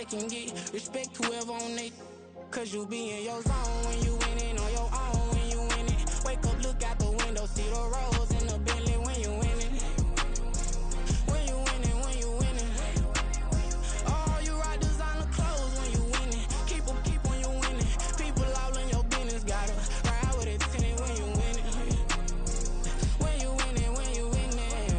everybody can get. Respect whoever on they, cause you be in your zone when you winning on your own when you winning. Wake up, look out the window, see the rose in the Bentley when you winning. When you winning, when you winning. Oh, you rock designer clothes when you winning. Keep when you winning. People all in your business, gotta ride with it tinted when you winning. When you winning, when you winning.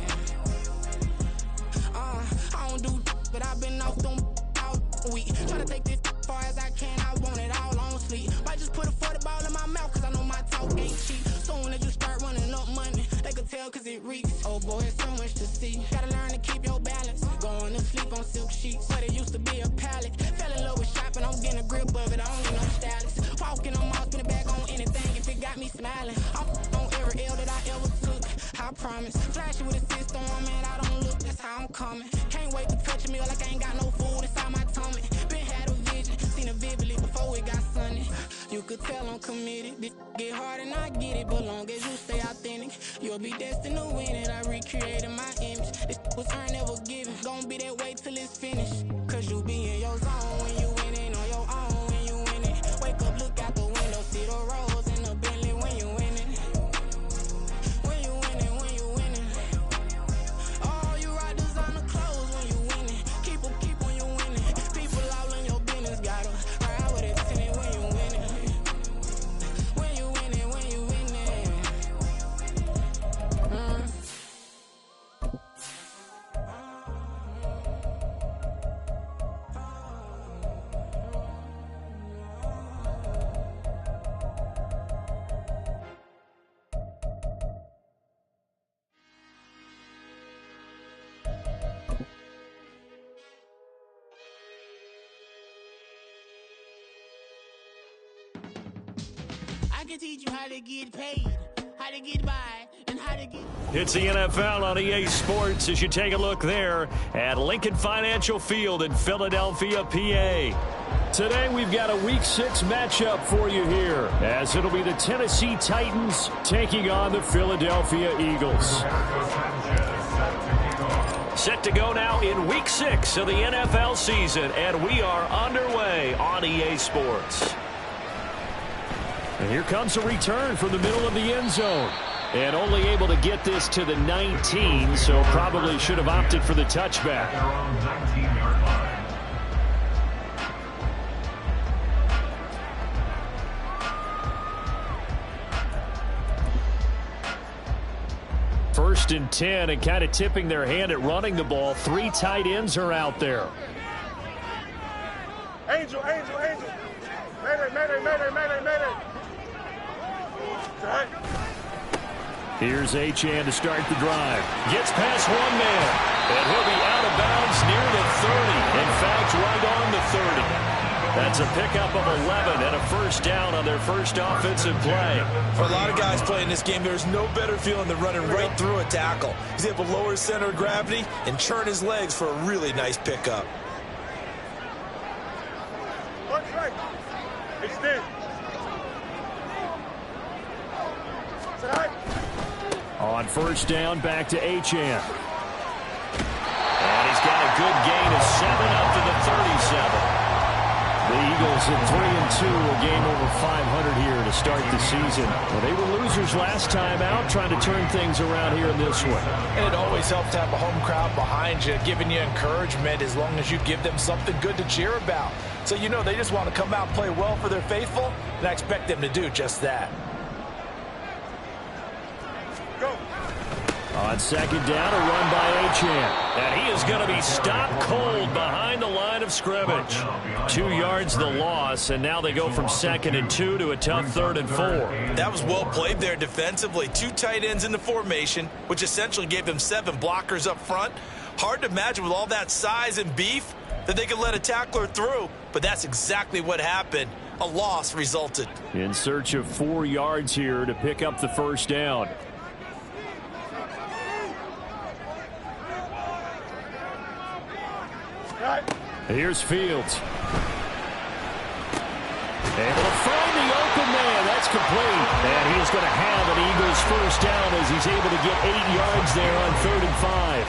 I don't do but I've been off them all week. Try to take this far as I can, I want it all on sleep. Might just put a 40 ball in my mouth, cause I know my talk ain't cheap. Soon as you start running up money, they could tell cause it reeks. Oh boy, it's so much to see. Gotta learn to keep your balance. Going to sleep on silk sheets, but it used to be a pallet. Fell in love with shopping, I'm getting a grip of it, I don't need no stylist. Walking on mall, spin it back on anything if it got me smiling. I'm on every L that I ever took, I promise. Flashing with a system on, man, I don't look, that's how I'm coming. Can't wait to touch a meal like I ain't got no food inside my tummy. Been had a vision, seen it vividly before it got sunny. You could tell I'm committed. This get hard and I get it, but long as you stay authentic, you'll be destined to win it. I recreated my image. This was earned, never given. Gonna be that way till it's finished. Cause you be in your zone when you winning on your own when you winning. Wake up, look out the window, see the rose in the Bentley when you winning. When you winning, when you winning. Oh, you rock designer clothes when you winning. Keep when you winning. People all in your business, gotta ride with it tinted when you winning. When you winning, when you winning. I can teach you how to get paid, how to get by, and how to get... It's the NFL on EA Sports as you take a look there at Lincoln Financial Field in Philadelphia, PA. Today we've got a Week 6 matchup for you here, as it'll be the Tennessee Titans taking on the Philadelphia Eagles. Set to go now in Week 6 of the NFL season, and we are underway on EA Sports. And here comes a return from the middle of the end zone. And only able to get this to the 19, so probably should have opted for the touchback. First and 10, and kind of tipping their hand at running the ball. 3 tight ends are out there. Angel. Mayday. Here's Achane to start the drive. Gets past one man, and he'll be out of bounds near the 30. In fact, right on the 30. That's a pickup of 11 and a first down on their first offensive play. For a lot of guys playing this game, there's no better feeling than running right through a tackle. He's able to lower his center of gravity and churn his legs for a really nice pickup. Right. Extend. On first down, back to Achane. And he's got a good gain of 7 up to the 37. The Eagles at 3-2, a game over 500 here to start the season. Well, they were losers last time out, trying to turn things around here in this one. And it always helps to have a home crowd behind you, giving you encouragement as long as you give them something good to cheer about. So you know they just want to come out and play well for their faithful, and I expect them to do just that. On second down, a run by Achane. And he is going to be stopped cold behind the line of scrimmage. 2 yards the loss, and now they go from 2nd and 2 to a tough 3rd and 4. That was well played there defensively. 2 tight ends in the formation, which essentially gave them 7 blockers up front. Hard to imagine with all that size and beef that they could let a tackler through, but that's exactly what happened. A loss resulted. In search of 4 yards here to pick up the first down. Here's Fields. Able to find the open man. That's complete. And he's going to have an Eagles first down as he's able to get 8 yards there on 3rd and 5.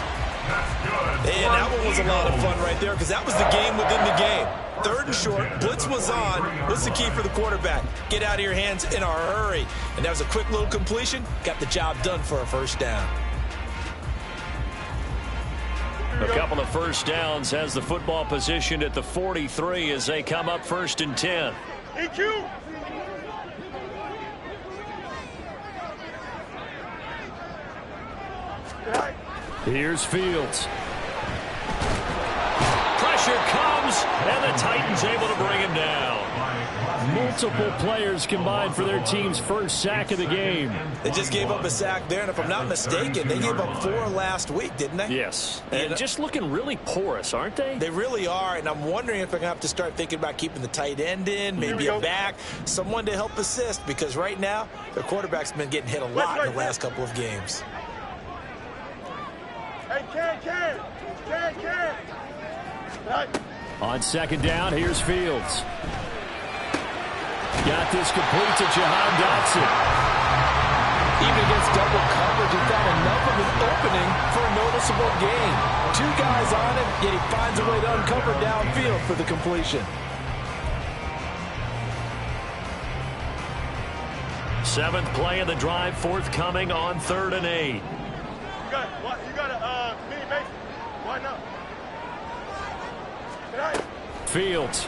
And that one was a lot of fun right there because that was the game within the game. 3rd and short, blitz was on. What's the key for the quarterback? Get out of your hands in a hurry. And that was a quick little completion. Got the job done for a first down. A couple of first downs has the football positioned at the 43 as they come up 1st and 10. EQ. Here's Fields. Pressure comes, and the Titans able to bring him down. Multiple players combined for their team's first sack of the game. They just gave up a sack there, and if I'm not mistaken, they gave up 4 last week, didn't they? Yes, and just looking really porous, aren't they? They really are, and I'm wondering if they're going to have to start thinking about keeping the tight end in, maybe a back, someone to help assist, because right now, their quarterback's been getting hit a lot in the last couple of games. Hey, Ken. Right. On 2nd down, here's Fields. Got this complete to Jahan Dotson. Even against double coverage, he found enough of an opening for a noticeable gain. 2 guys on him, yet he finds a way to uncover downfield for the completion. 7th play of the drive, forthcoming on 3rd and 8. You got a mini base. Why not? Right. Fields.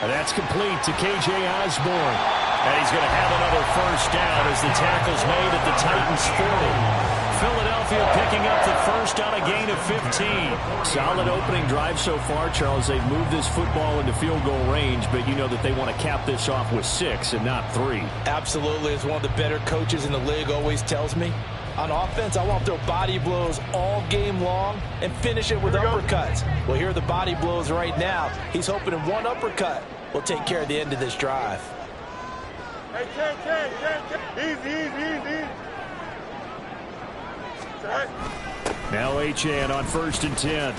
And that's complete to K.J. Osborne. And he's going to have another first down as the tackle's made at the Titans' 40. Philadelphia picking up the first on a gain of 15. Solid opening drive so far, Charles. They've moved this football into field goal range, but you know that they want to cap this off with 6 and not 3. Absolutely. As one of the better coaches in the league always tells me, on offense, I want to throw body blows all game long and finish it with uppercuts. Well, here are the body blows right now. He's hoping in one uppercut will take care of the end of this drive. Hey, Ken. Easy. Right. Now Achane on 1st and 10.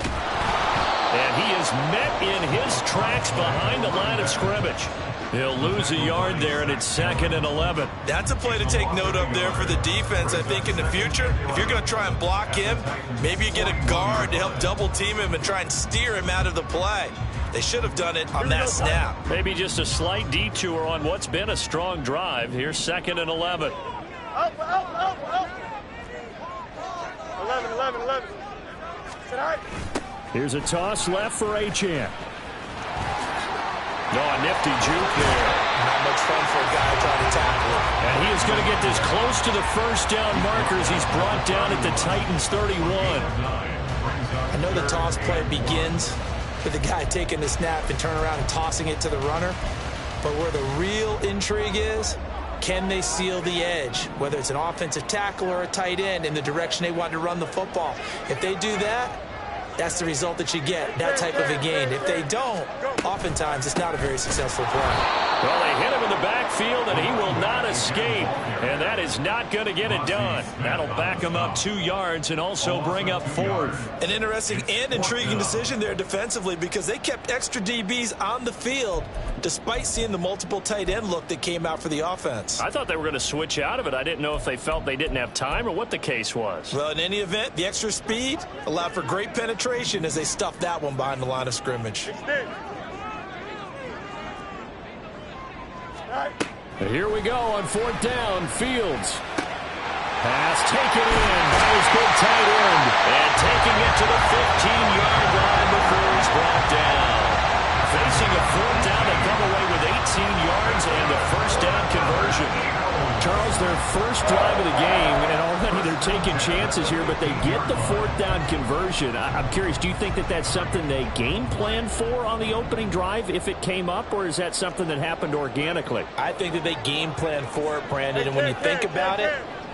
And he is met in his tracks behind the line of scrimmage. He'll lose a yard there, and it's 2nd and 11. That's a play to take note of there for the defense, I think, in the future. If you're going to try and block him, maybe you get a guard to help double-team him and try and steer him out of the play. They should have done it on that snap. Maybe just a slight detour on what's been a strong drive. Here's 2nd and 11. Up. 11. Right. Here's a toss left for Achane. No, a nifty juke there. Not much fun for a guy trying to tackle him. And he is going to get this close to the first down markers. He's brought down at the Titans' 31. I know the toss play begins with the guy taking the snap and turn around and tossing it to the runner. But where the real intrigue is, can they seal the edge, whether it's an offensive tackle or a tight end, in the direction they want to run the football? If they do that, that's the result that you get, that type of a gain. If they don't, oftentimes it's not a very successful play. Well, they hit him in the backfield, and he will not escape. And that is not going to get it done. That'll back him up 2 yards and also bring up 4th. An interesting and intriguing decision there defensively because they kept extra DBs on the field despite seeing the multiple tight end look that came out for the offense. I thought they were going to switch out of it. I didn't know if they felt they didn't have time or what the case was. Well, in any event, the extra speed allowed for great penetration as they stuffed that one behind the line of scrimmage. Here we go on 4th down. Fields. Pass taken in by his big tight end. And taking it to the 15-yard line before he's brought down. Facing a 4th down, they come away with 18 yards and the first down conversion. Charles, their first drive of the game, and already they're taking chances here, but they get the 4th down conversion. I'm curious, do you think that that's something they game planned for on the opening drive if it came up, or is that something that happened organically? I think that they game planned for it, Brandon, and when you think about it,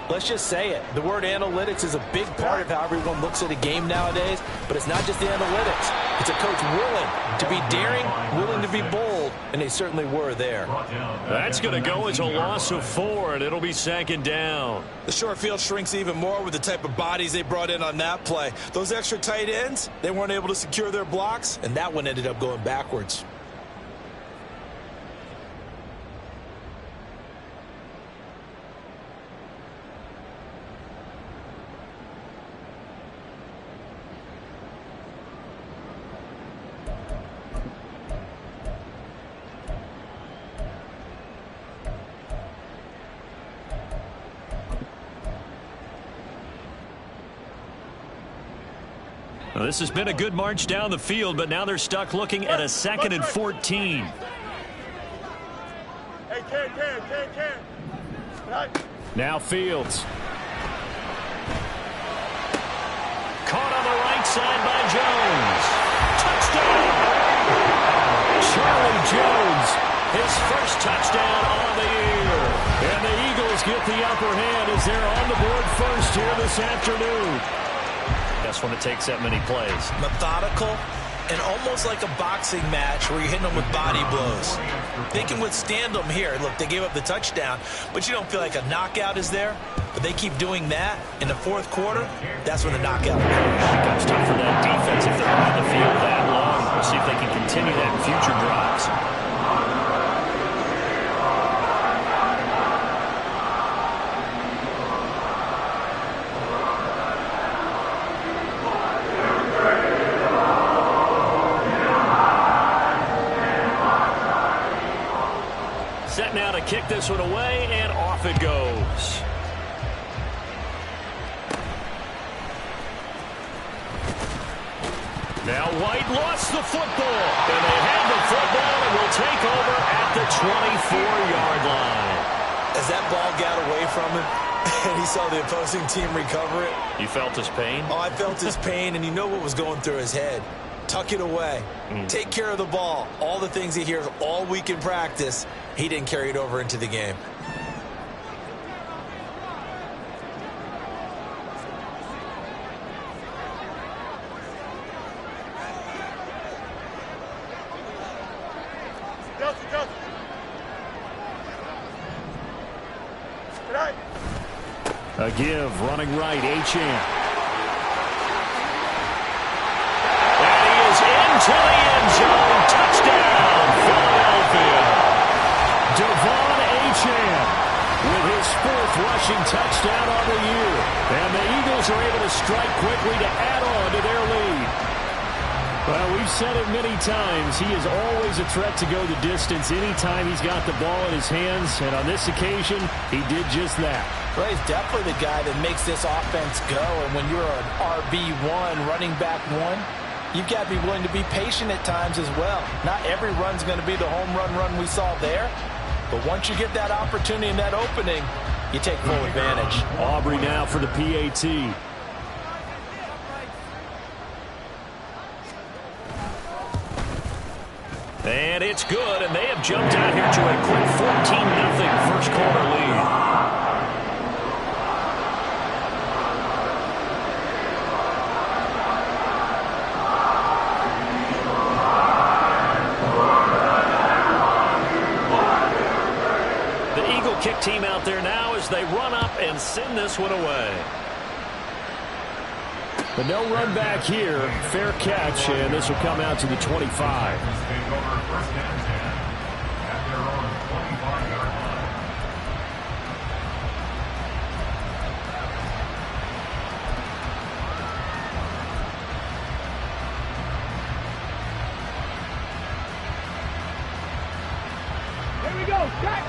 let's just say it. The word analytics is a big part of how everyone looks at a game nowadays, but it's not just the analytics. It's a coach willing to be daring, willing to be bold, and they certainly were there. That's going to go as a loss of 4, and it'll be 2nd down. The short field shrinks even more with the type of bodies they brought in on that play. Those extra tight ends, they weren't able to secure their blocks, and that one ended up going backwards. Well, this has been a good march down the field, but now they're stuck looking at a 2nd and 14. Hey, Ken. Right. Now Fields. Caught on the right side by Jones. Touchdown! Charlie Jones, his first touchdown on the year. And the Eagles get the upper hand as they're on the board first here this afternoon. That's when it takes that many plays. Methodical and almost like a boxing match where you're hitting them with body blows. They can withstand them here. Look, they gave up the touchdown, but you don't feel like a knockout is there. But they keep doing that in the fourth quarter. That's when the knockout comes. It becomes tough for that defense if they're on the field that long. We'll see if they can continue that in future drives. Set now to kick this one away, and off it goes. Now White lost the football, and they have the football and will take over at the 24-yard line. As that ball got away from him, and he saw the opposing team recover it. You felt his pain? Oh, I felt his pain, and you know what was going through his head. Tuck it away. Take care of the ball. All the things he hears all week in practice, he didn't carry it over into the game. A give, running right, Achane. And he is into the end zone. Touchdown, Philadelphia. Devon Achane with his 4th rushing touchdown on the year. And the Eagles are able to strike quickly to add on to their lead. Well, we've said it many times. He is always a threat to go the distance anytime he's got the ball in his hands. And on this occasion, he did just that. Well, he's definitely the guy that makes this offense go. And when you're an RB1, running back 1, you've got to be willing to be patient at times as well. Not every run's going to be the home run we saw there. But once you get that opportunity and that opening, you take full advantage. Aubrey now for the PAT. And it's good, and they have jumped out here to a quick 14-0 first quarter lead. The Eagle kick team out there now as they run up and send this one away. But no run back here. Fair catch, and this will come out to the 25. Here we go. Jack.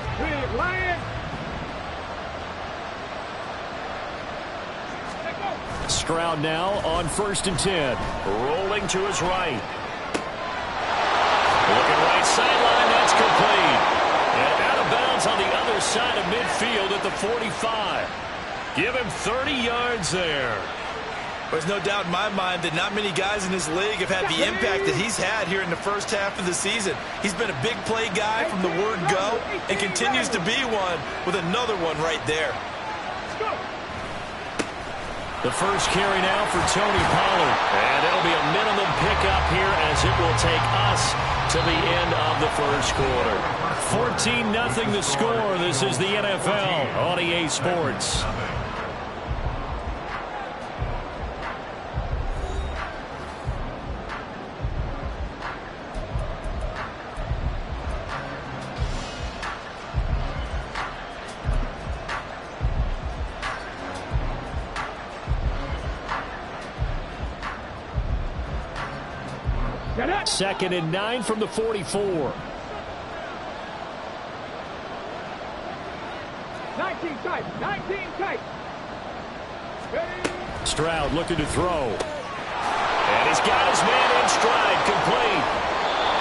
Lion. Stroud now on 1st and 10. Rolling to his right. Looking right sideline, that's complete. And out of bounds on the other side of midfield at the 45. Give him 30 yards there. There's no doubt in my mind that not many guys in this league have had the impact that he's had here in the first half of the season. He's been a big play guy from the word go and continues to be one with another one right there. The first carry now for Tony Pollard. And it'll be a minimum pickup here as it will take us to the end of the first quarter. 14-0 the score. This is the NFL on EA Sports. Second and 9 from the 44. 19 tight. Stroud looking to throw. And he's got his man in stride, complete.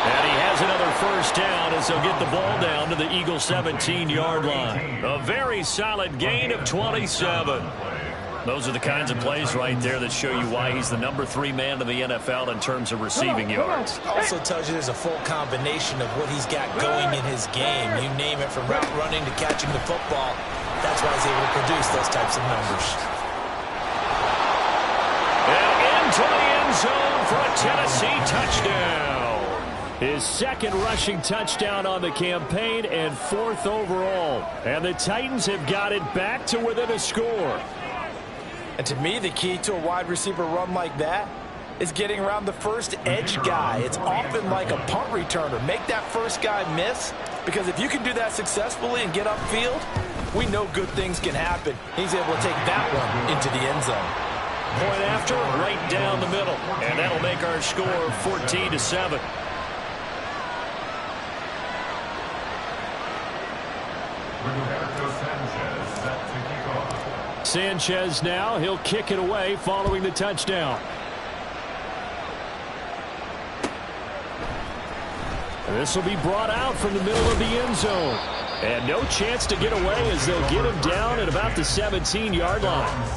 And he has another first down as they'll get the ball down to the Eagles' 17-yard line. A very solid gain of 27. Those are the kinds of plays right there that show you why he's the number 3 man in the NFL in terms of receiving yards. Also tells you there's a full combination of what he's got going in his game. You name it, from route running to catching the football. That's why he's able to produce those types of numbers. And into the end zone for a Tennessee touchdown. His second rushing touchdown on the campaign and 4th overall. And the Titans have got it back to within a score. And to me, the key to a wide receiver run like that is getting around the first edge guy. It's often like a punt returner. Make that first guy miss, because if you can do that successfully and get upfield, we know good things can happen. He's able to take that one into the end zone. Point after, right down the middle. And that'll make our score 14-7. Sanchez now, he'll kick it away following the touchdown. This will be brought out from the middle of the end zone. And no chance to get away as they'll get him down at about the 17-yard line.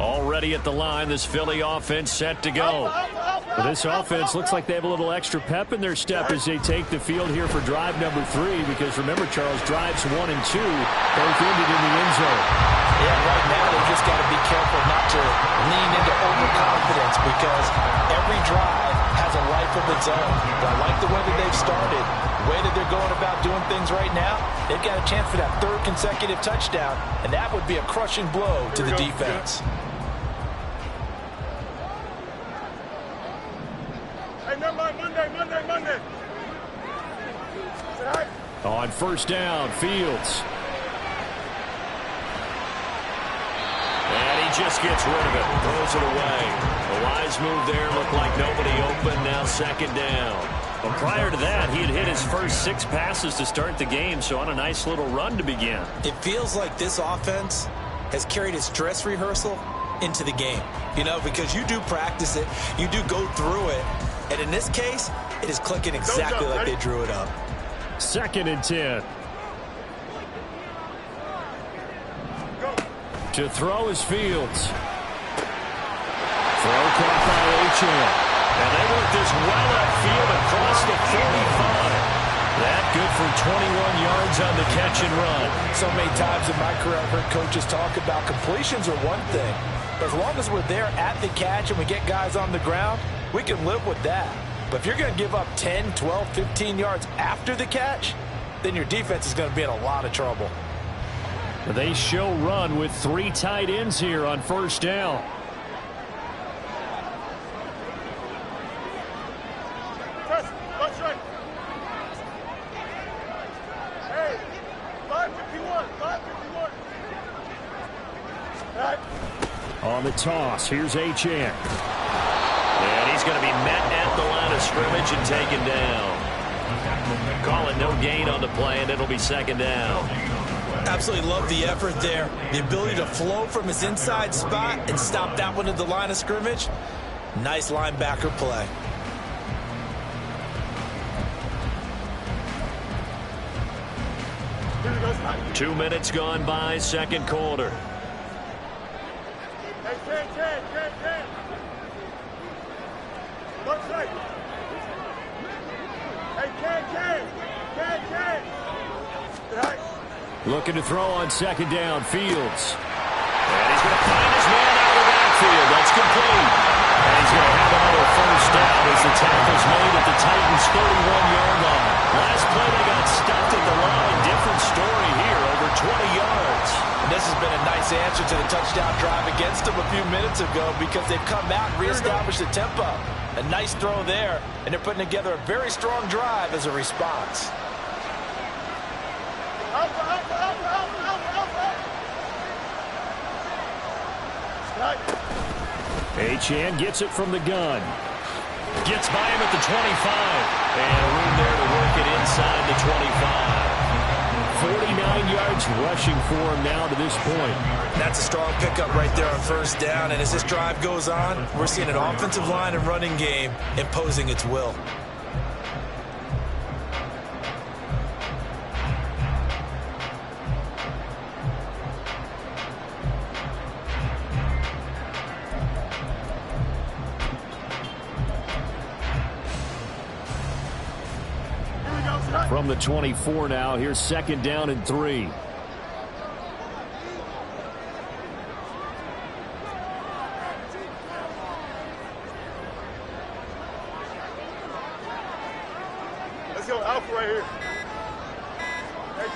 Already at the line, this Philly offense set to go. Well, this offense looks like they have a little extra pep in their step as they take the field here for drive number 3, because remember, Charles, drives 1 and 2 both ended in the end zone. Yeah, right now they just got to be careful not to lean into overconfidence, because every drive has a life of its own. But I like the way that they've started, the way that they're going about doing things right now. They've got a chance for that 3rd consecutive touchdown, and that would be a crushing blow to the defense. Monday. On first down, Fields. And he just gets rid of it, throws it away. A wise move there, looked like nobody open, now 2nd down. But prior to that, he had hit his first 6 passes to start the game, so on a nice little run to begin. It feels like this offense has carried its dress rehearsal into the game. You know, because you do practice it, you do go through it, and in this case, it is clicking exactly like they drew it up. 2nd and 10. To throw is Fields. Throw caught by Achane. And they work this well upfield across the 45. That good for 21 yards on the catch and run. So many times in my career, I've heard coaches talk about completions are one thing. But as long as we're there at the catch and we get guys on the ground, we can live with that. But if you're going to give up 10, 12, 15 yards after the catch, then your defense is going to be in a lot of trouble. They show run with 3 tight ends here on first down. That's right. Hey, 551. Right. On the toss, here's Achane. And he's going to be met at the line of scrimmage and taken down. Calling no gain on the play, and it'll be 2nd down. Absolutely love the effort there. The ability to flow from his inside spot and stop that one at the line of scrimmage. Nice linebacker play. Here 2 minutes gone by, 2nd quarter. Hey, Ken. Looks like. Hey, Ken. Right. Looking to throw on 2nd down, Fields. And he's going to find his man out of the backfield. That's complete. And he's going to have another first down as the tackle's made at the Titans' 31-yard line. Last play, they got stuffed at the line. Different story here, over 20 yards. And this has been a nice answer to the touchdown drive against them a few minutes ago, because they've come out and reestablished the tempo. A nice throw there, and they're putting together a very strong drive as a response. Right. Achane gets it from the gun. Gets by him at the 25. And room there to work it inside the 25. 49 yards rushing for him now to this point. That's a strong pickup right there on first down. And as this drive goes on, we're seeing an offensive line and running game imposing its will. From the 24 now, here's 2nd down and 3. Let's go, Alpha right here. Hey,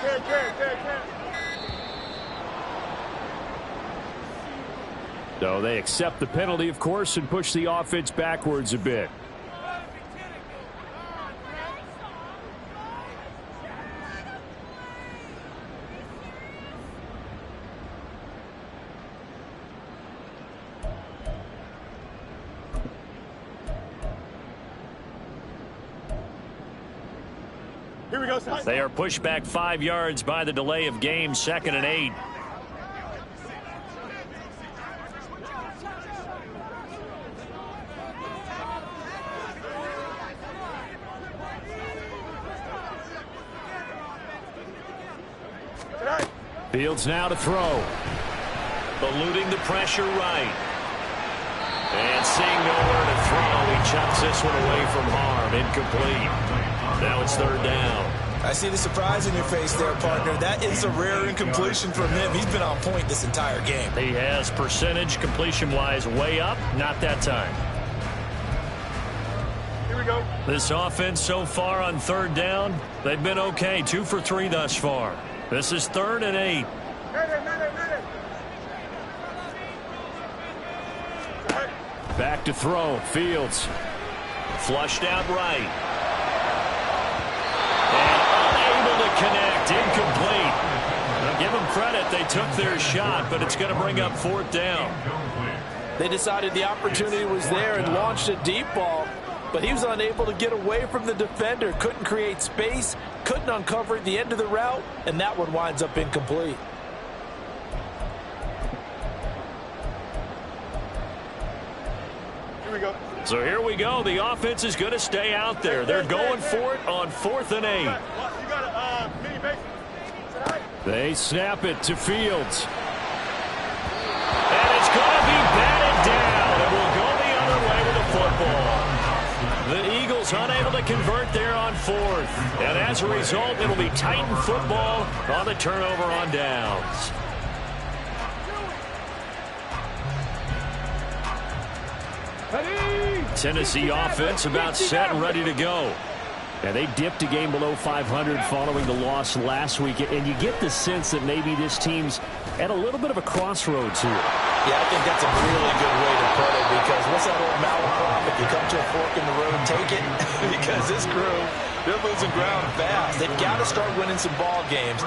Ken. So they accept the penalty, of course, and push the offense backwards a bit. Here we go, They are pushed back 5 yards by the delay of game, 2nd and 8. Fields now to throw. Eluding the pressure right. And seeing nowhere to throw, he chucks this one away from harm. Incomplete. Now it's 3rd down. I see the surprise in your face there, partner. That is a rare incompletion from him. He's been on point this entire game. He has percentage completion-wise way up. Not that time. Here we go. This offense so far on 3rd down, they've been okay. 2 for 3 thus far. This is 3rd and 8. Back to throw. Fields. Flushed out right. And unable to connect. Incomplete. Now give them credit. They took their shot, but it's going to bring up 4th down. They decided the opportunity was there and launched a deep ball, but he was unable to get away from the defender. Couldn't create space, couldn't uncover the end of the route, and that one winds up incomplete. So here we go. The offense is going to stay out there. They're going for it on 4th and 8. They snap it to Fields. And it's going to be batted down. It will go the other way with the football. The Eagles unable to convert there on 4th. And as a result, it'll be Titan football on the turnover on downs. Tennessee offense about set and ready to go. And they dipped a game below 500 following the loss last week. And you get the sense that maybe this team's at a little bit of a crossroads here. Yeah, I think that's a really good way to put it, because what's that old malaprop? If you come to a fork in the road, take it. Because this crew, they're losing ground fast. They've got to start winning some ball games.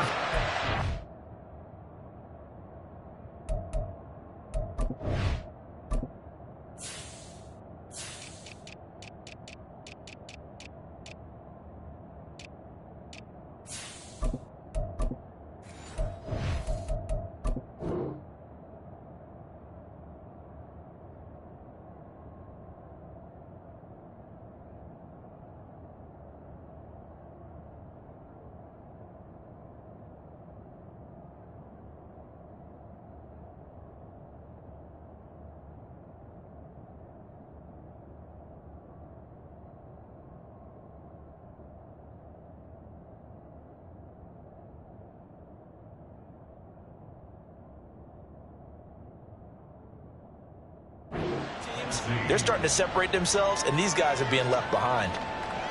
They're starting to separate themselves, and these guys are being left behind.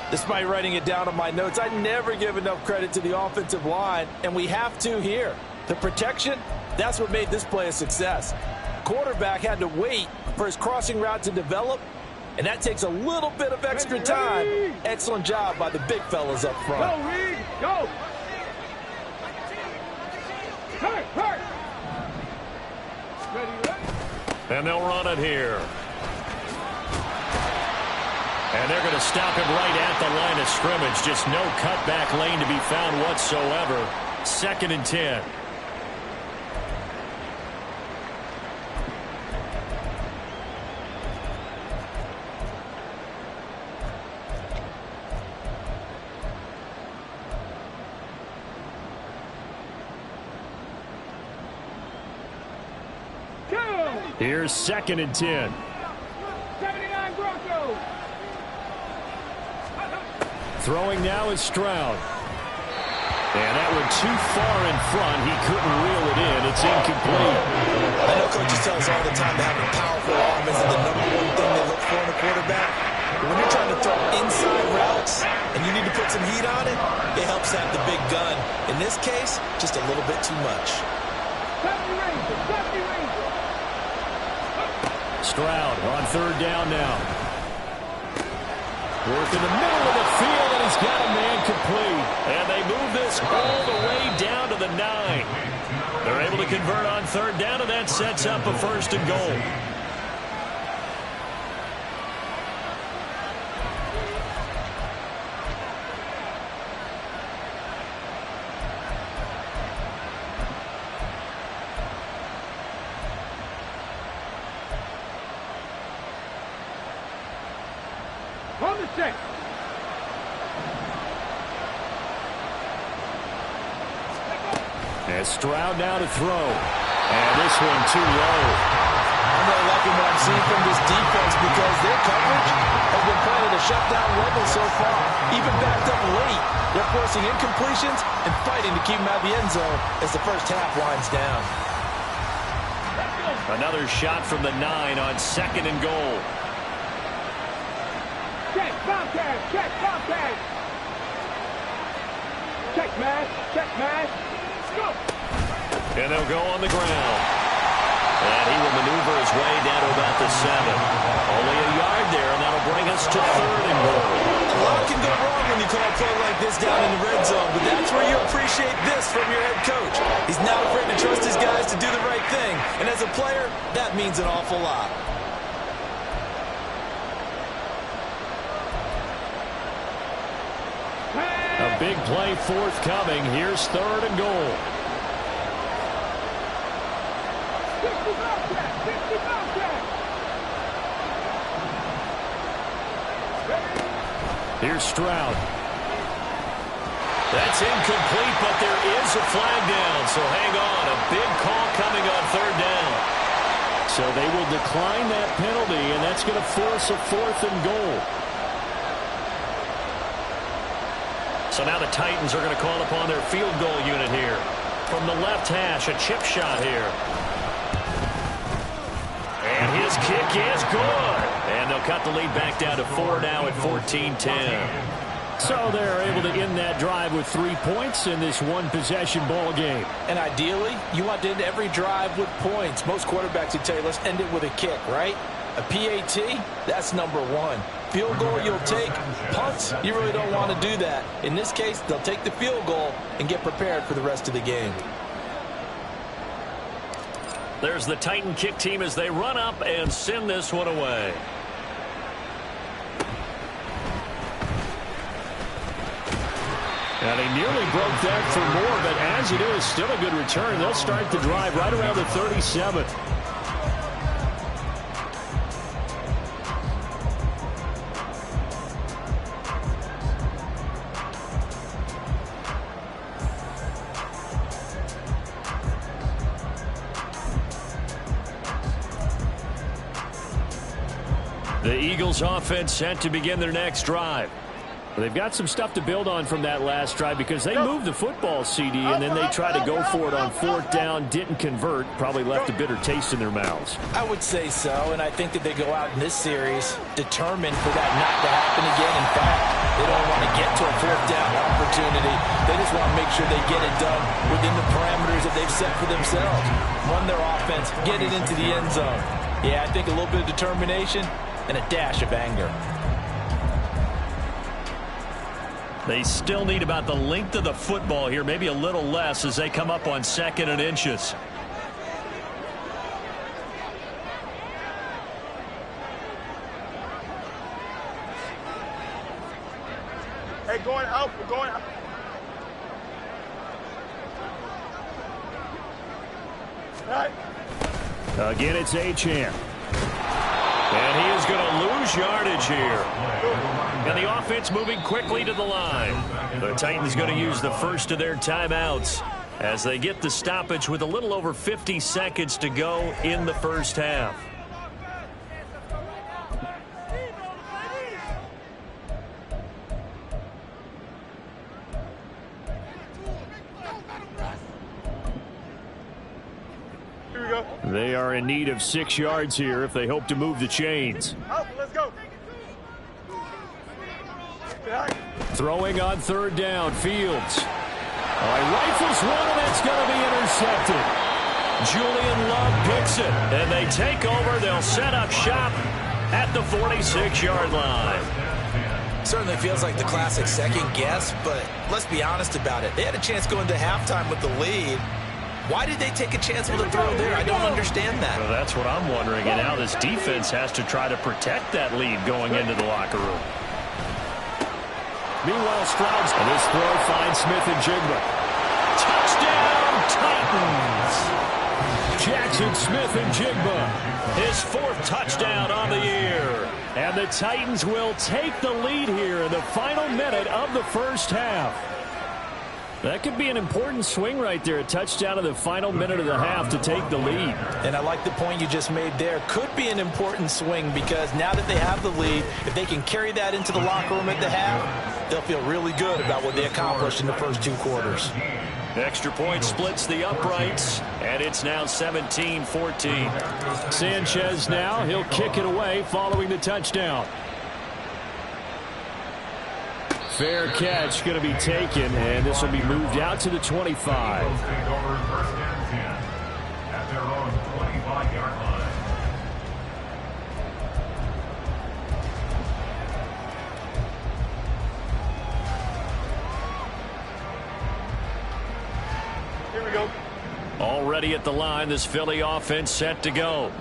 Despite writing it down on my notes, I never give enough credit to the offensive line, and we have to here. The protection, that's what made this play a success. Quarterback had to wait for his crossing route to develop, and that takes a little bit of extra time. Excellent job by the big fellas up front. Go, Reed, go! And they'll run it here. And they're going to stop him right at the line of scrimmage. Just no cutback lane to be found whatsoever. 2nd and 10. Here's 2nd and 10. 79 Broncos. Throwing now is Stroud. And that one too far in front. He couldn't reel it in. It's incomplete. I know coaches tell us all the time that having a powerful arm is the #1 thing they look for in a quarterback. But when you're trying to throw inside routes and you need to put some heat on it, it helps have the big gun. In this case, just a little bit too much. Stroud on 3rd down now. Work in the middle of the field, and he's got a man complete. And they move this all the way down to the 9. They're able to convert on 3rd down, and that sets up a 1st and goal. On the 6. As Stroud now to throw. And this one too low. I'm really liking what I'm seeing from this defense because their coverage has been playing at a shutdown level so far. Even backed up late, they're forcing incompletions and fighting to keep them out of the end zone as the first half winds down. Another shot from the 9 on 2nd and goal. Check, Bobcat, check, Bobcat. Check, man, check, man. Let's go. And they'll go on the ground. And he will maneuver his way down to about the 7. Only a yard there, and that'll bring us to 3rd and goal. A lot can go wrong when you call a play like this down in the red zone, but that's where you appreciate this from your head coach. He's not afraid to trust his guys to do the right thing, and as a player, that means an awful lot. A big play forthcoming. Here's 3rd and goal. 60 Bobcat, 60 Bobcat. Here's Stroud. That's incomplete, but there is a flag down, so hang on. A big call coming on 3rd down. So they will decline that penalty, and that's going to force a 4th and goal. So now the Titans are going to call upon their field goal unit here. From the left hash, a chip shot here. And his kick is good. And they'll cut the lead back down to 4 now at 14-10. So they're able to end that drive with 3 points in this one-possession ball game. And ideally, you want to end every drive with points. Most quarterbacks would tell you, let's end it with a kick, right? A PAT, that's #1. Field goal you'll take. Punts, you really don't want to do that. In this case, they'll take the field goal and get prepared for the rest of the game. There's the Titan kick team as they run up and send this one away. And he nearly broke that for more, but as it is, still a good return. They'll start the drive right around the 37th. The Eagles offense set to begin their next drive. They've got some stuff to build on from that last drive because they moved the football, CD, and then they tried to go for it on 4th down, didn't convert, probably left a bitter taste in their mouths. I would say so, and I think that they go out in this series determined for that not to happen again. In fact, they don't want to get to a 4th down opportunity. They just want to make sure they get it done within the parameters that they've set for themselves. Run their offense, get it into the end zone. Yeah, I think a little bit of determination and a dash of anger. They still need about the length of the football here, maybe a little less as they come up on 2nd and inches. going out. We're going out. All right. Again, it's Achane. And he is going to lose yardage here. And the offense moving quickly to the line. The Titans going to use the first of their timeouts as they get the stoppage with a little over 50 seconds to go in the first half. They are in need of 6 yards here if they hope to move the chains. Let's go. Throwing on third down, Fields. Rifles one, and that's going to be intercepted. Julian Love picks it, and they take over. They'll set up shop at the 46-yard line. Certainly feels like the classic second guess, but let's be honest about it. They had a chance going to halftime with the lead. Why did they take a chance with a throw there? I don't understand that. Well, that's what I'm wondering, and now this defense has to try to protect that lead going into the locker room. Meanwhile, Stroud's, and this throw finds Smith-Njigba. Touchdown, Titans! Jackson Smith-Njigba, his 4th touchdown on the year. And the Titans will take the lead here in the final minute of the first half. That could be an important swing right there, a touchdown in the final minute of the half to take the lead. And I like the point you just made there. Could be an important swing because now that they have the lead, if they can carry that into the locker room at the half, they'll feel really good about what they accomplished in the first 2 quarters. Extra point splits the uprights, and it's now 17-14. Sanchez now, he'll kick it away following the touchdown. Fair catch going to be taken, and this will be moved out to the 25. Here we go. Already at the line, this Philly offense set to go.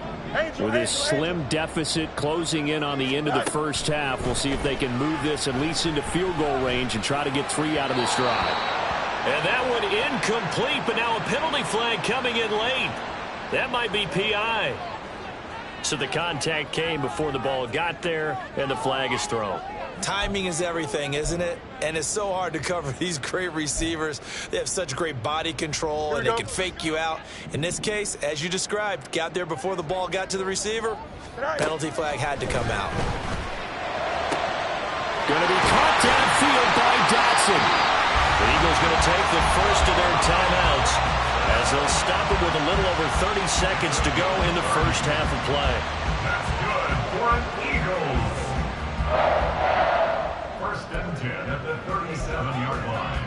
With this slim deficit closing in on the end of the first half, we'll see if they can move this at least into field goal range and try to get 3 out of this drive. And that one incomplete, but now a penalty flag coming in late. That might be PI. So the contact came before the ball got there, and the flag is thrown. Timing is everything, isn't it? And it's so hard to cover these great receivers. They have such great body control, and they can fake you out. In this case, as you described, got there before the ball got to the receiver. Penalty flag had to come out. Going to be caught downfield by Dotson. The Eagles going to take the first of their timeouts as they'll stop it with a little over 30 seconds to go in the first half of play. That's good for an Eagles. First and 10 at the 37-yard line.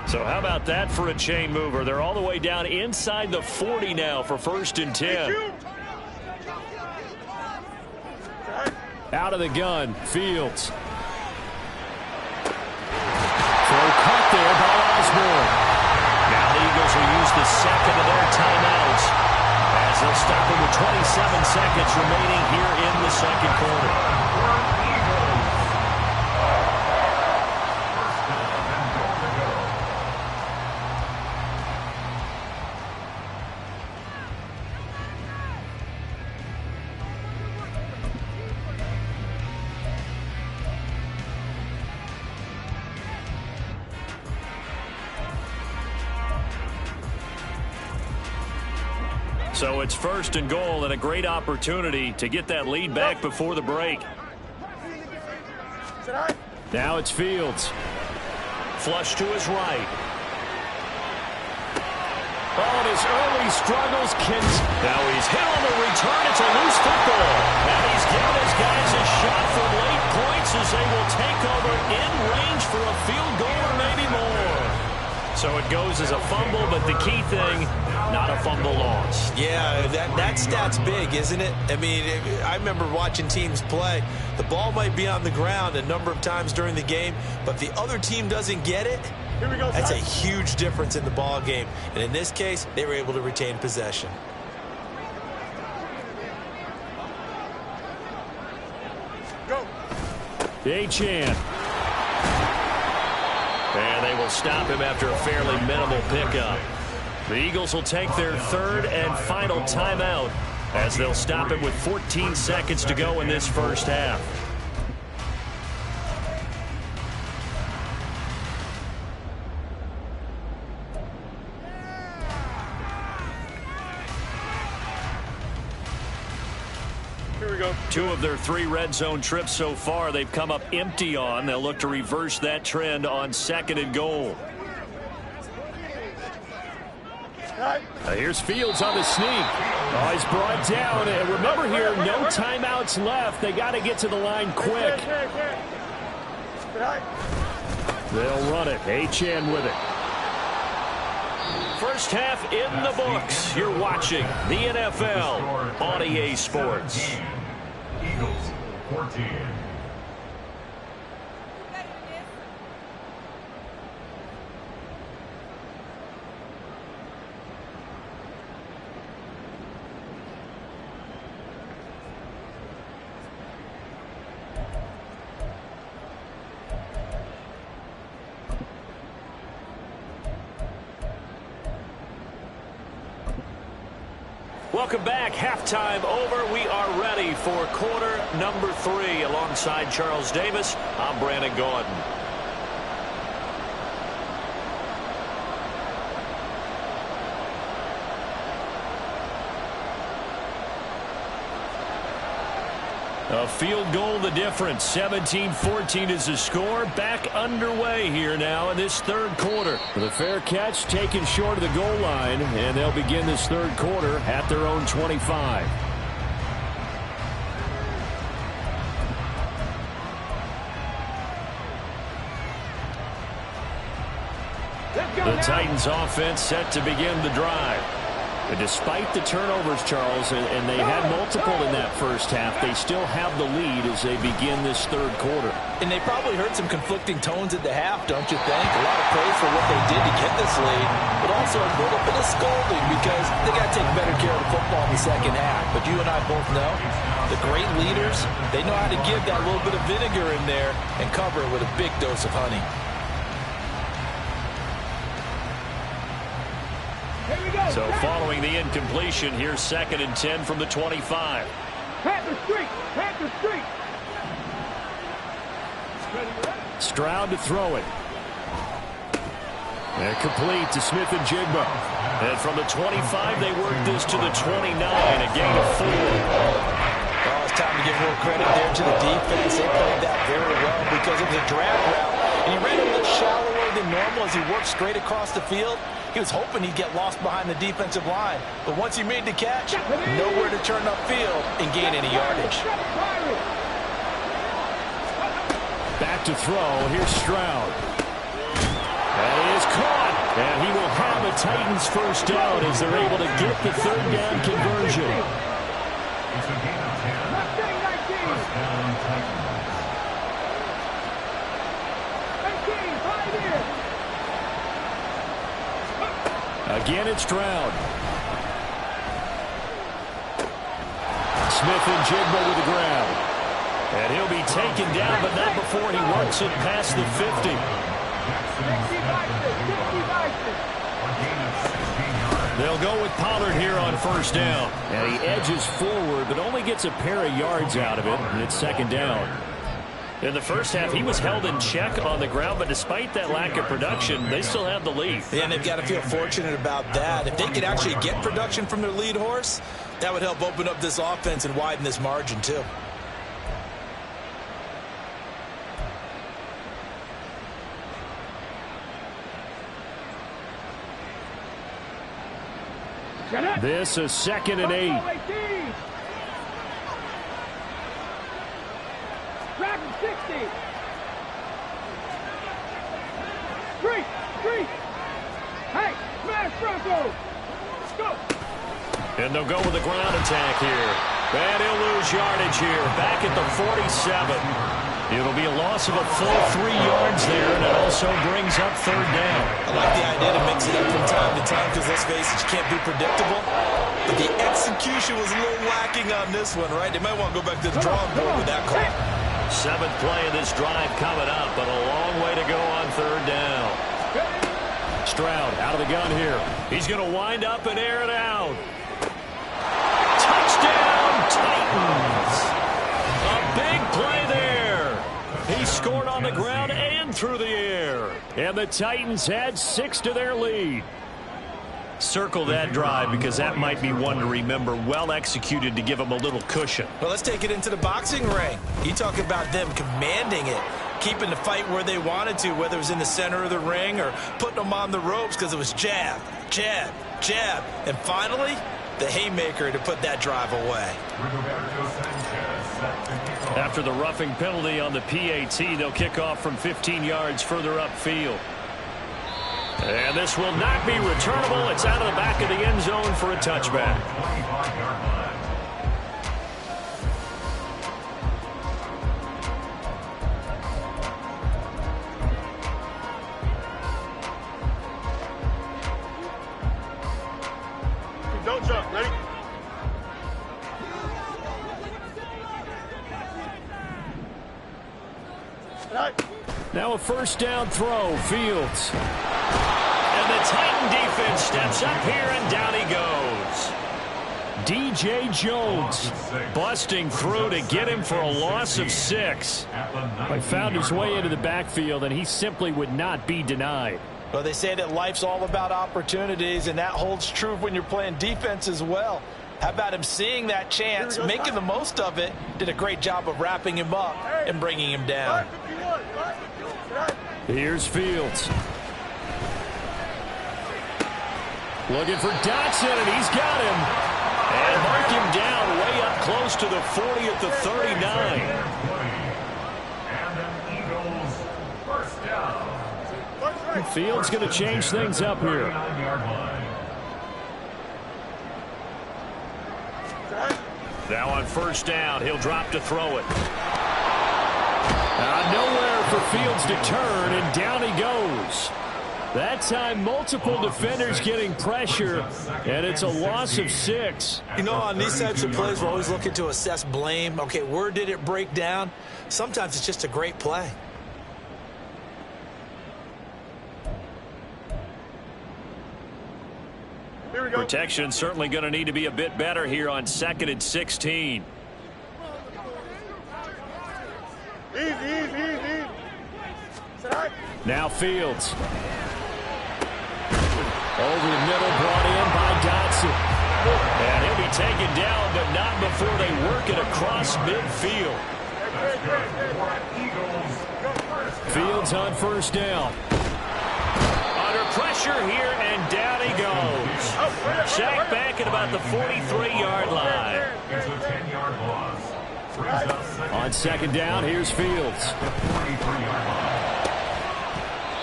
So how about that for a chain mover? They're all the way down inside the 40 now for first and 10. Out of the gun, Fields. Throw caught there by Osborne. Now the Eagles will use the second of their timeouts as they'll stop it with 27 seconds remaining here in the second quarter. So it's first and goal and a great opportunity to get that lead back before the break. Now it's Fields. Flush to his right. Oh, and his early struggles can... Now he's hit on the return. It's a loose football. And he's given his guys a shot for late points as they will take over in range for a field goal or maybe more. So it goes as a fumble, but the key thing, not a fumble loss. Yeah, that stat's big, isn't it? I mean, I remember watching teams play. The ball might be on the ground a number of times during the game, but if the other team doesn't get it, that's a huge difference in the ball game. And in this case, they were able to retain possession. Achane. And they will stop him after a fairly minimal pickup. The Eagles will take their third and final timeout as they'll stop him with 14 seconds to go in this first half. Here we go. 2 of their 3 red zone trips so far they've come up empty on. They'll look to reverse that trend on 2nd and goal. Here's Fields on the sneak. Oh, he's brought down. And remember here, no timeouts left. They got to get to the line quick. They'll run it. Achane with it. First half in the books. You're watching the NFL on EA Sports. Eagles 14. Welcome back. Halftime over. We are ready for quarter number 3. Alongside Charles Davis, I'm Brandon Gaudin. A field goal the difference. 17-14 is the score. Back underway here now in this third quarter. The fair catch taken short of the goal line, and they'll begin this third quarter at their own 25. The Titans offense set to begin the drive. And despite the turnovers, Charles, and they had multiple in that first half, they still have the lead as they begin this third quarter. And they probably heard some conflicting tones at the half, don't you think? A lot of praise for what they did to get this lead, but also a little bit of scolding because they got to take better care of the football in the second half. But you and I both know the great leaders, they know how to give that little bit of vinegar in there and cover it with a big dose of honey. So following the incompletion, here's 2nd and 10 from the 25. Panther Street! Panther Street! Stroud to throw it. And complete to Smith-Njigba. And from the 25, they work this to the 29, a gain of 4. Oh, it's time to give more credit there to the defense. They played that very well because it was a drag route. And he ran a little shallower than normal as he worked straight across the field. He was hoping he'd get lost behind the defensive line. But once he made the catch, nowhere to turn upfield and gain any yardage. Back to throw. Here's Stroud. And he is caught. And he will have a Titans first down as they're able to get the third down conversion. It's a gain of 10. First down, Titans. Again, it's Stroud. Smith-Njigba with the grab. And he'll be taken down, but not before he works it past the 50. They'll go with Pollard here on first down. And he edges forward, but only gets a pair of yards out of it, and it's 2nd down. In the first half, he was held in check on the ground, but despite that lack of production, they still have the lead. And they've got to feel fortunate about that. If they could actually get production from their lead horse, that would help open up this offense and widen this margin, too. This is 2nd and 8. Traffic 60. Street. Hey, smash Bronco. Go. And they'll go with the ground attack here. And he'll lose yardage here. Back at the 47. It'll be a loss of a full 3 yards there, and it also brings up third down. I like the idea to mix it up from time to time because, let's face it, you can't be predictable. But the execution was a little lacking on this one, right? They might want to go back to the drawing board with that call. Seventh play of this drive coming up, but a long way to go on third down. Stroud out of the gun here. He's going to wind up and air it out. Touchdown, Titans. A big play there. He scored on the ground and through the air. And the Titans had 6 to their lead. Circle that drive because that might be one to remember. Well executed to give them a little cushion. Well, let's take it into the boxing ring. You talk about them commanding it, keeping the fight where they wanted to, whether it was in the center of the ring or putting them on the ropes because it was jab, jab, jab. And finally, the haymaker to put that drive away. After the roughing penalty on the PAT, they'll kick off from 15 yards further upfield. And this will not be returnable. It's out of the back of the end zone for a touchback. Don't jump. Ready? Now a first down throw. Fields. And the Titan defense steps up here, and down he goes. DJ Jones busting through to get him for a loss of 6. He found his way into the backfield, and he simply would not be denied. Well, they say that life's all about opportunities, and that holds true when you're playing defense as well. How about him seeing that chance, making the most of it, did a great job of wrapping him up and bringing him down. Here's Fields. Looking for Dotson, and he's got him. And mark him down way up close to the 40 at the 39. Fields going to change things up here. Now on first down, he'll drop to throw it. Nowhere for Fields to turn, and down he goes. That time, multiple defenders getting pressure, and it's a loss of 6. You know, on these types of plays, we're always looking to assess blame. Okay, where did it break down? Sometimes it's just a great play. Protection certainly going to need to be a bit better here on 2nd and 16. Easy. Now Fields. Over the middle, brought in by Dotson. And he'll be taken down, but not before they work it across midfield. Fields on first down. Under pressure here, and down he goes. Sacked back at about the 43-yard line. It's a 10-yard loss. On second down, here's Fields.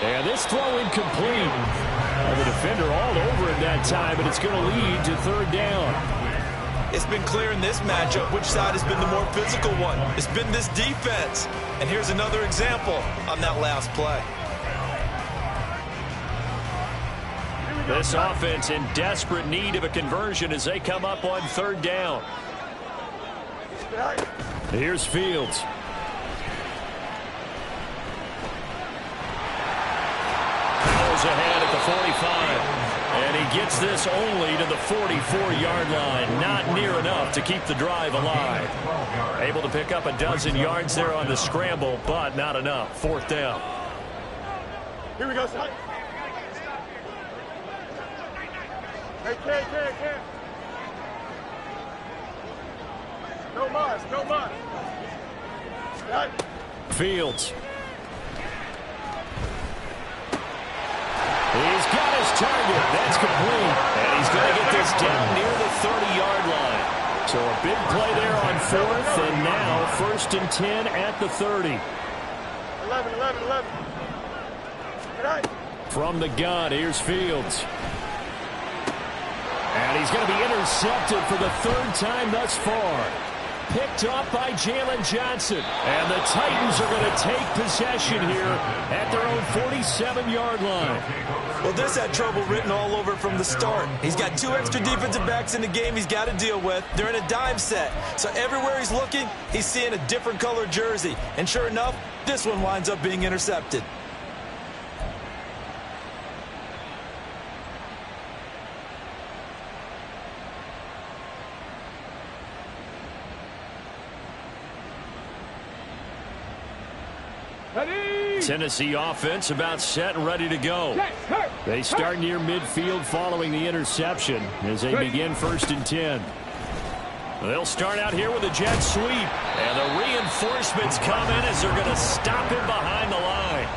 And this throw incomplete. And the defender all over it that time, but it's going to lead to third down. It's been clear in this matchup which side has been the more physical one. It's been this defense. And here's another example on that last play. This offense in desperate need of a conversion as they come up on third down. Here's Fields. Powers ahead at the 45. And he gets this only to the 44-yard line. Not near enough to keep the drive alive. Able to pick up a dozen yards there on the scramble, but not enough. Fourth down. Here we go, son. Hey, Ken. No mas. Fields. He's got his target. That's complete. And he's going to get this down near the 30-yard line. So a big play there on fourth, and now 1st and 10 at the 30. 11. From the gun, here's Fields. And he's going to be intercepted for the 3rd time thus far. picked off by Jalen Johnson. And the Titans are going to take possession here at their own 47-yard line. Well, this had trouble written all over from the start. He's got 2 extra defensive backs in the game he's got to deal with. They're in a dime set. So everywhere he's looking, he's seeing a different color jersey. And sure enough, this one winds up being intercepted. Tennessee offense about set and ready to go. They start near midfield following the interception as they begin 1st and 10. They'll start out here with a jet sweep. And the reinforcements come in as they're going to stop him behind the line.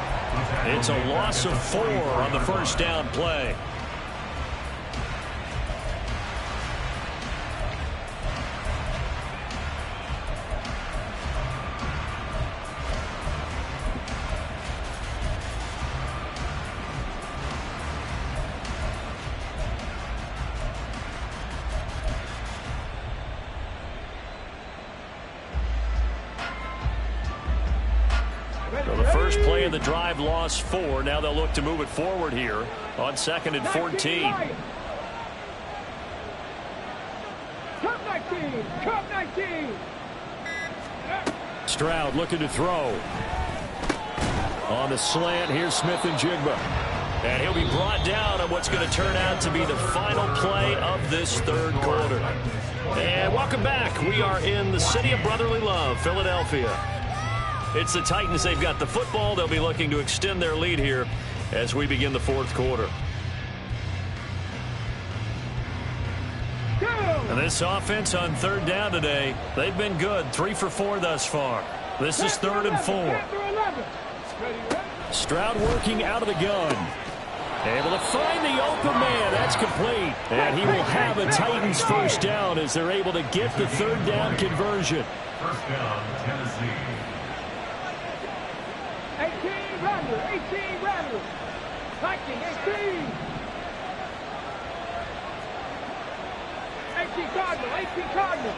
It's a loss of 4 on the 1st down play. First play of the drive, lost 4. Now they'll look to move it forward here on 2nd and 14. Cup 19. Stroud looking to throw. On the slant, here's Smith-Njigba. And he'll be brought down on what's going to turn out to be the final play of this 3rd quarter. And welcome back. We are in the city of brotherly love, Philadelphia. It's the Titans. They've got the football. They'll be looking to extend their lead here as we begin the 4th quarter. And this offense on 3rd down today, they've been good. 3 for 4 thus far. This is 3rd and 4. Stroud working out of the gun. Able to find the open man. That's complete. And he will have a Titans 1st down as they're able to get the 3rd down conversion. 1st down, Tennessee. 18 Rattlers. Viking 18. 18 Cardinal.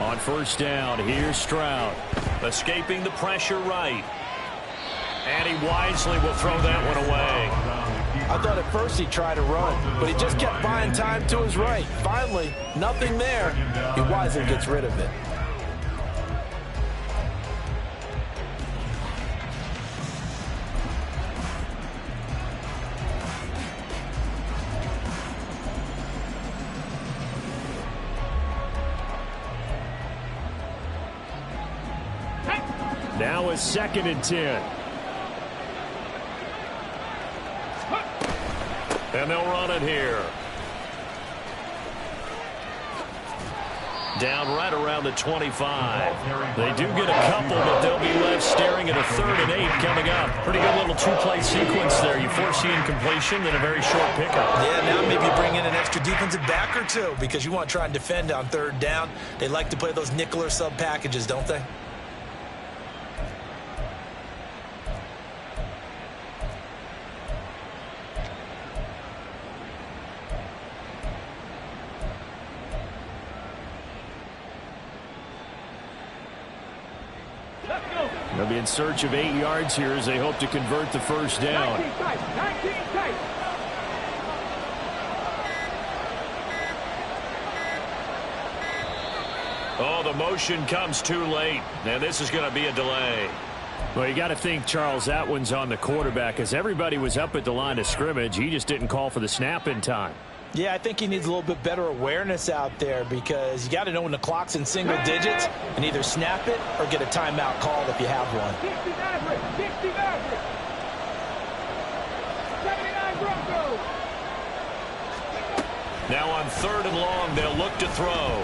On 1st down, here's Stroud. Escaping the pressure right. And he wisely will throw that one away. I thought at first he tried to run, but he just kept buying time to his right. Finally, nothing there. He wisely gets rid of it. Now is 2nd and 10. And they'll run it here. Down right around the 25. They do get a couple, but they'll be left staring at a 3rd and 8 coming up. Pretty good little 2-play sequence there. You foresee incompletion, then a very short pickup. Yeah, now maybe you bring in an extra defensive back or 2 because you want to try and defend on 3rd down. They like to play those nickel or sub packages, don't they? They'll be in search of 8 yards here as they hope to convert the 1st down. 19 tight. Oh, the motion comes too late. And this is going to be a delay. Well, you got to think, Charles, that one's on the quarterback as everybody was up at the line of scrimmage. He just didn't call for the snap in time. Yeah, I think he needs a little bit better awareness out there because you got to know when the clock's in single digits and either snap it or get a timeout called if you have one. 60 Maverick. 79 Broncos. Now on 3rd and long, they'll look to throw.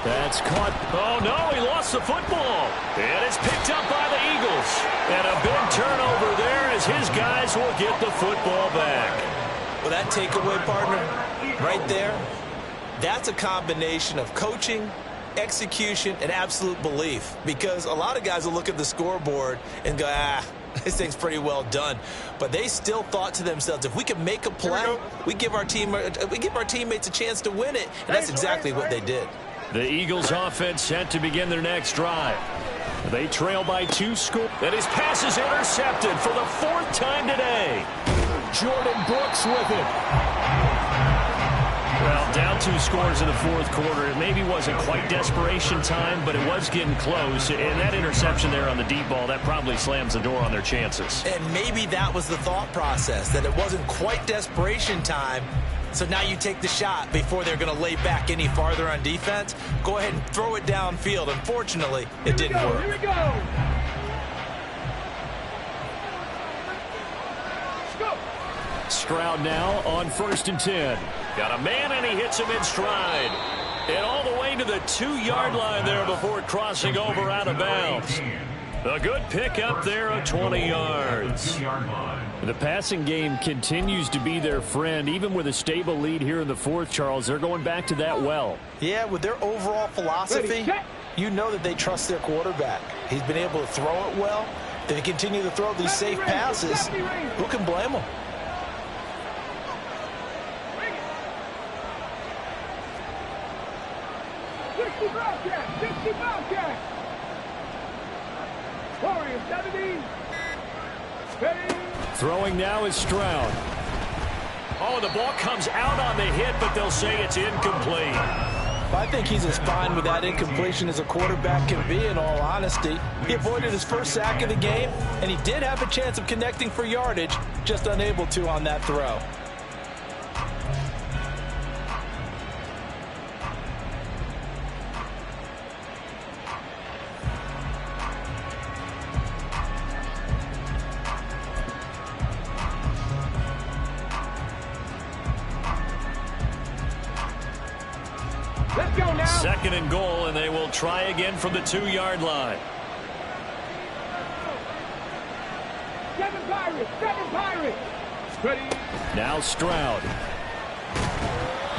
That's caught. Oh, no, he lost the football. And it's picked up by the Eagles. And a big turnover there as his guys will get the football back. Well, that takeaway, partner, right there, that's a combination of coaching, execution, and absolute belief. Because a lot of guys will look at the scoreboard and go, This thing's pretty well done. But they still thought to themselves, if we can make a play, we give our teammates a chance to win it. And that's exactly what they did. The Eagles offense set to begin their next drive. They trail by 2 scores. And his pass is intercepted for the 4th time today. Jordan Brooks with it. Well, down 2 scores in the 4th quarter. It maybe wasn't quite desperation time, but it was getting close. And that interception there on the deep ball, that probably slams the door on their chances. And maybe that was the thought process, that it wasn't quite desperation time. So now you take the shot before they're going to lay back any farther on defense. Go ahead and throw it downfield. Unfortunately, it didn't work. Here we go. Stroud now on 1st and 10. Got a man, and he hits him in stride. And all the way to the 2-yard line there before crossing over out of bounds. A good pickup there of 20 yards. The passing game continues to be their friend. Even with a stable lead here in the 4th, Charles, they're going back to that well. Yeah, with their overall philosophy, you know that they trust their quarterback. He's been able to throw it well. They continue to throw these safe passes. Who can blame them? Throwing now is Stroud. Oh, the ball comes out on the hit, but they'll say it's incomplete. I think he's as fine with that incompletion as a quarterback can be, in all honesty. He avoided his first sack of the game, and he did have a chance of connecting for yardage, just unable to on that throw. Let's go now. 2nd and goal, and they will try again from the 2-yard line. 7 Pirates. Ready. Now Stroud.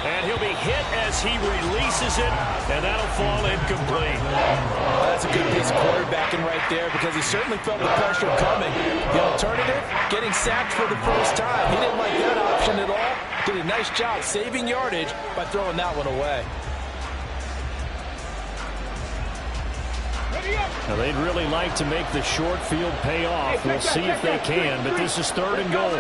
And he'll be hit as he releases it, and that'll fall incomplete. Well, that's a good piece of quarterbacking right there, because he certainly felt the pressure coming. The alternative, getting sacked for the first time. He didn't like that option at all. Did a nice job saving yardage by throwing that one away. Now, they'd really like to make the short field pay off. We'll see if they can, but this is 3rd and goal.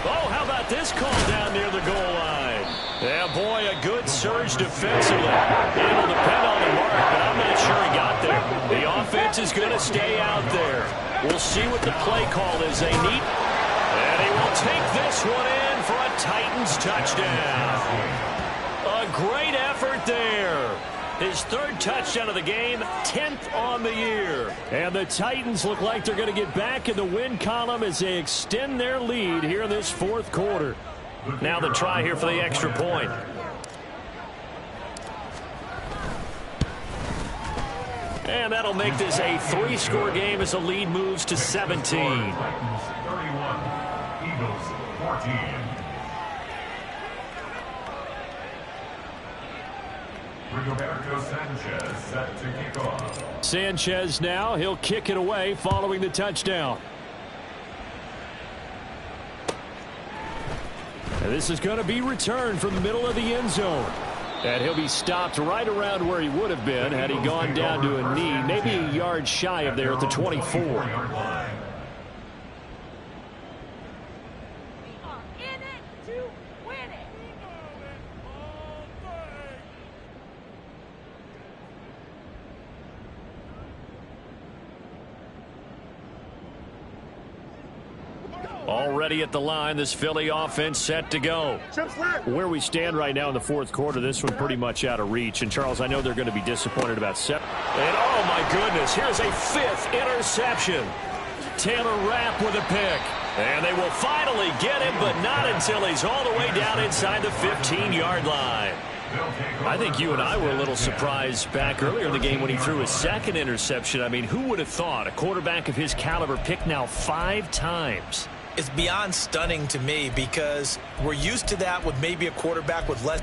Oh, how about this call down near the goal line? Yeah, boy, a good surge defensively. It'll depend on the mark, but I'm not sure he got there. The offense is going to stay out there. We'll see what the play call is. They need, and he will take this one in for a Titans touchdown. A great effort there. His 3rd touchdown of the game, 10th on the year. And the Titans look like they're going to get back in the win column as they extend their lead here in this 4th quarter. Now the try here for the extra point. And that'll make this a 3-score game as the lead moves to 17. 31, Eagles 14. Rigoberto Sanchez set to kick off. Sanchez now, he'll kick it away following the touchdown. And this is going to be returned from the middle of the end zone. And he'll be stopped right around where he would have been had he gone down to a knee, maybe a yard shy of there at the 24. Already at the line, this Philly offense set to go. Where we stand right now in the 4th quarter, this one pretty much out of reach. And, Charles, I know they're going to be disappointed about 7. And, oh, my goodness, here's a 5th interception. Taylor Rapp with a pick. And they will finally get him, but not until he's all the way down inside the 15-yard line. I think you and I were a little surprised back earlier in the game when he threw his 2nd interception. I mean, who would have thought a quarterback of his caliber picked now 5 times? It's beyond stunning to me, because we're used to that with maybe a quarterback with less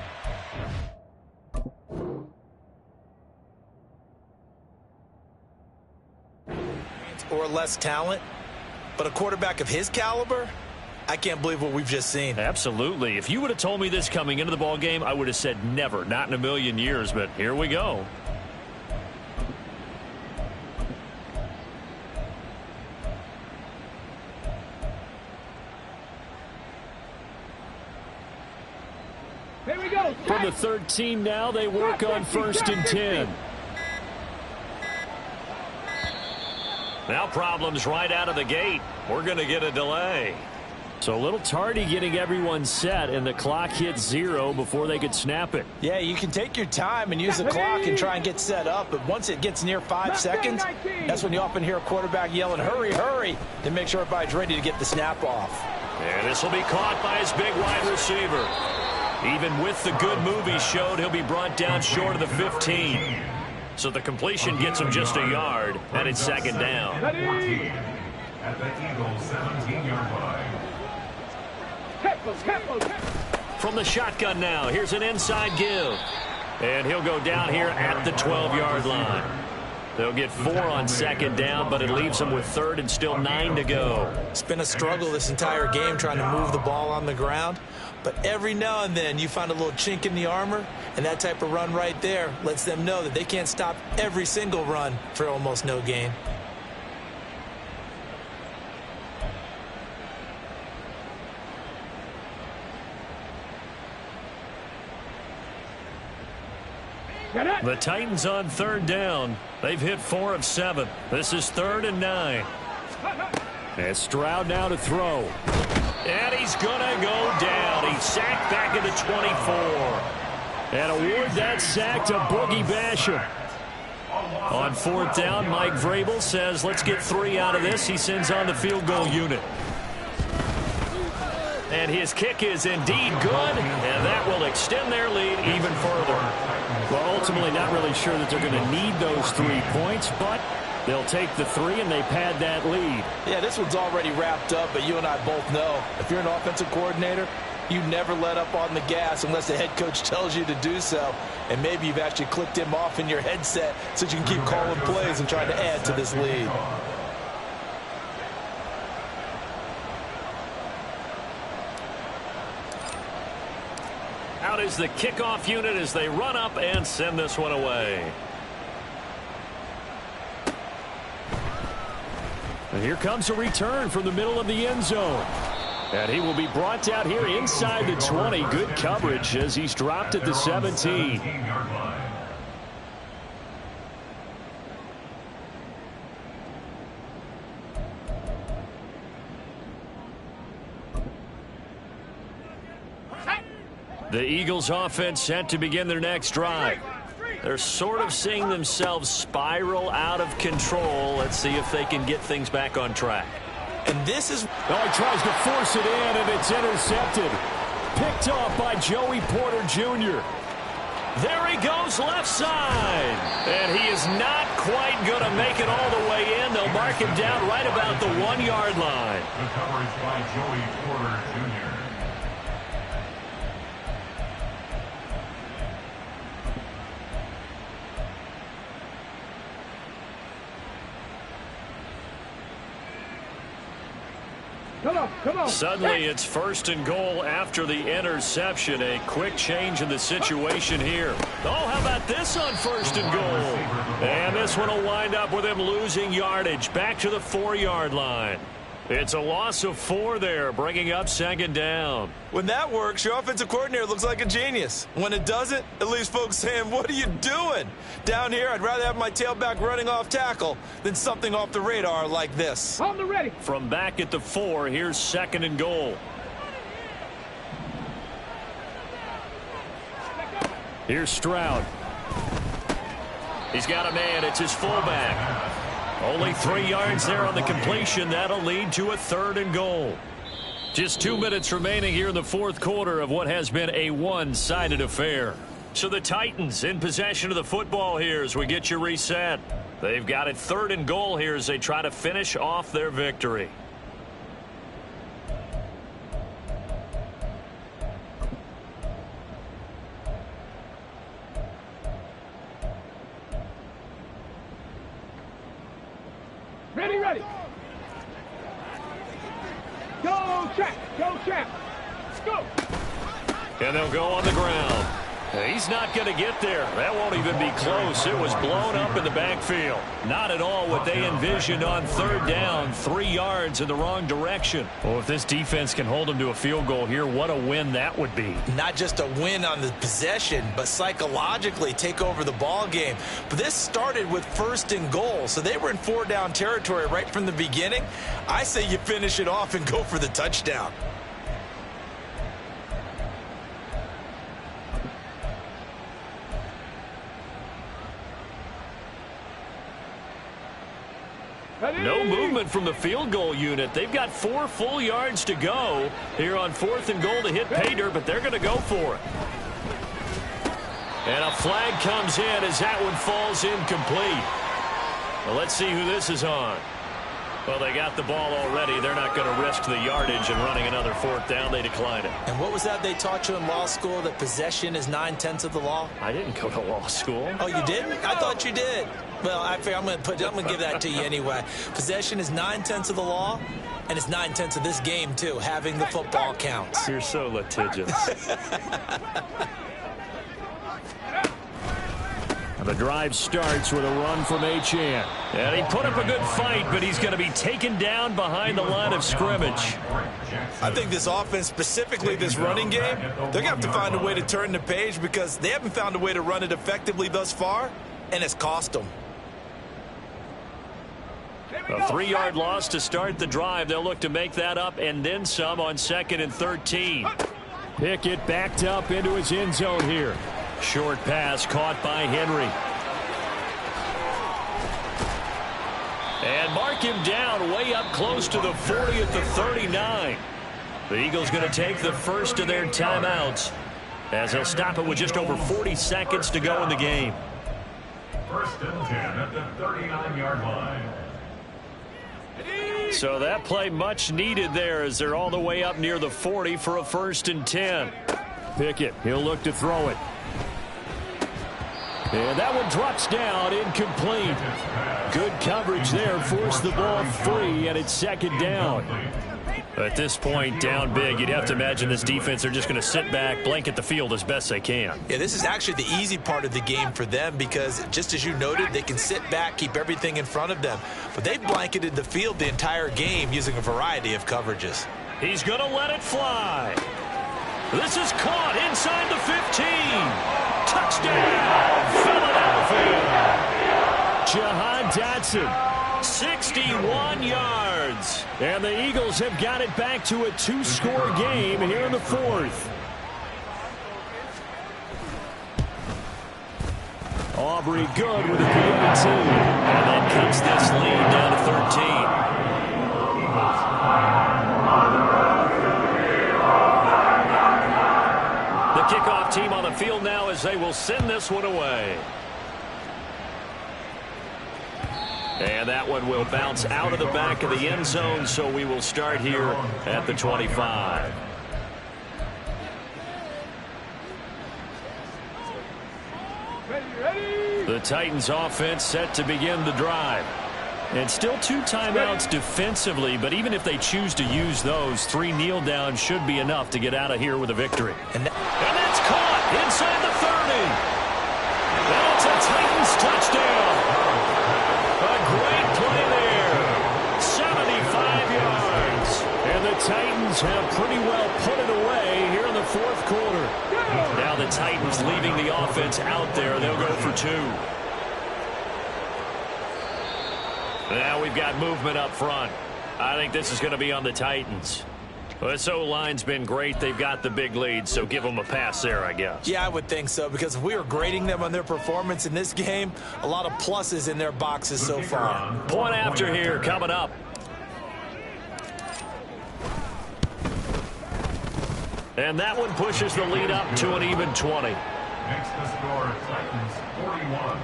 or less talent. But a quarterback of his caliber, I can't believe what we've just seen. Absolutely. If you would have told me this coming into the ball game, I would have said never, not in a million years, but here we go. Here we go. From the 13 now, they work on 1st and 10. Now problems right out of the gate. We're going to get a delay. So a little tardy getting everyone set, and the clock hits 0 before they could snap it. Yeah, you can take your time and use the clock and try and get set up, but once it gets near 5 seconds, that's when you often hear a quarterback yelling, hurry, hurry, to make sure everybody's ready to get the snap off. And this will be caught by his big wide receiver. Even with the good move he showed, he'll be brought down short of the 15. So the completion gets him just a yard, and it's 2nd down. At the Eagles' 17-yard line. From the shotgun now, here's an inside give. And he'll go down here at the 12-yard line. They'll get 4 on 2nd down, but it leaves them with 3rd and still 9 to go. It's been a struggle this entire game trying to move the ball on the ground. But every now and then you find a little chink in the armor, and that type of run right there lets them know that they can't stop every single run for almost no gain. The Titans on 3rd down. They've hit 4 of 7. This is 3rd and 9. And Stroud now to throw. And he's going to go down. He's sacked back at the 24. And award that sack to Boogie Basham. On 4th down, Mike Vrabel says, let's get 3 out of this. He sends on the field goal unit. And his kick is indeed good, and that will extend their lead even further. Well, ultimately not really sure that they're going to need those 3 points, but they'll take the 3 and they pad that lead. Yeah, this one's already wrapped up, but you and I both know if you're an offensive coordinator, you never let up on the gas unless the head coach tells you to do so. And maybe you've actually clicked him off in your headset so you can keep calling plays and trying to add to this lead. Out is the kickoff unit as they run up and send this one away. And here comes a return from the middle of the end zone. And he will be brought down here inside the 20. Good coverage as he's dropped at the 17. The Eagles offense set to begin their next drive. They're sort of seeing themselves spiral out of control. Let's see if they can get things back on track. And this is... Oh, he tries to force it in, and it's intercepted. Picked off by Joey Porter Jr. There he goes left side. And he is not quite going to make it all the way in. They'll mark him down right about the 1-yard line. The coverage by Joey Porter Jr. Come on. Suddenly it's 1st and goal after the interception. A quick change in the situation here. Oh, how about this on 1st and goal? And this one will wind up with him losing yardage back to the 4-yard line. It's a loss of 4 there, bringing up 2nd down. When that works, your offensive coordinator looks like a genius. When it doesn't, it leaves folks saying, what are you doing? Down here, I'd rather have my tailback running off tackle than something off the radar like this. On the ready. From back at the 4, here's 2nd and goal. Here's Stroud. He's got a man. It's his fullback. Only 3 yards there on the completion. That'll lead to a 3rd and goal. Just 2 minutes remaining here in the 4th quarter of what has been a one-sided affair. So the Titans in possession of the football here as we get you reset. They've got it 3rd and goal here as they try to finish off their victory. Ready. Go, Chap. Go, Chap. Go. And they'll go on the ground. He's not going to get there. That won't even be close. It was blown up in the backfield. Not at all what they envisioned on third down. 3 yards in the wrong direction. Well, if this defense can hold them to a field goal here, what a win that would be. Not just a win on the possession, but psychologically take over the ball game. But this started with 1st and goal, so they were in 4-down territory right from the beginning. I say you finish it off and go for the touchdown. No movement from the field goal unit. They've got 4 full yards to go here on 4th and goal to hit pay dirt, but they're going to go for it. And a flag comes in as that one falls incomplete. Well, let's see who this is on. Well, they got the ball already. They're not going to risk the yardage and running another 4th down. They decline it. And what was that they taught you in law school, that possession is 9/10 of the law? I didn't go to law school. Oh, you didn't? I thought you did. Well, I'm going to give that to you anyway. Possession is 9/10 of the law, and it's 9/10 of this game, too. Having the football counts. You're so litigious. The drive starts with a run from Achane. And he put up a good fight, but he's going to be taken down behind the line of scrimmage. I think this offense, specifically this running game, they're going to have to find a way to turn the page because they haven't found a way to run it effectively thus far, and it's cost them. A 3-yard loss to start the drive. They'll look to make that up and then some on 2nd and 13. Pickett backed up into his end zone here. Short pass caught by Henry. And mark him down way up close to the 40 at the 39. The Eagles going to take the first of their timeouts as they'll stop it with just over 40 seconds to go in the game. 1st and 10 at the 39-yard line. So that play much needed there as they're all the way up near the 40 for a 1st and 10. Pickett, he'll look to throw it. And that one drops down, incomplete. Good coverage there, forced the ball free, and it's 2nd down. At this point, down big, you'd have to imagine this defense, they're just going to sit back, blanket the field as best they can. Yeah, this is actually the easy part of the game for them because, just as you noted, they can sit back, keep everything in front of them. But they've blanketed the field the entire game using a variety of coverages. He's going to let it fly. This is caught inside the 15. Touchdown, Philadelphia. Jahan Dotson, 61 yards. And the Eagles have got it back to a 2-score game here in the 4th. Aubrey good with a PAT. And that cuts this lead down to 13. The kickoff team on the field now as they will send this one away. And that one will bounce out of the back of the end zone, so we will start here at the 25. The Titans offense set to begin the drive. And still 2 timeouts defensively, but even if they choose to use those, 3 kneel downs should be enough to get out of here with a victory. And that's caught inside the 30. And it's a Titans touchdown. A great play there. 75 yards. And the Titans have pretty well put it away here in the 4th quarter. Now the Titans leaving the offense out there. They'll go for 2. Now we've got movement up front. I think this is going to be on the Titans. Well, this O-line's been great. They've got the big lead, so give them a pass there, I guess. Yeah, I would think so, because if we were grading them on their performance in this game, a lot of pluses in their boxes so far. Point after here coming up. And that one pushes the lead up to an even 20. Next to score, Titans 41,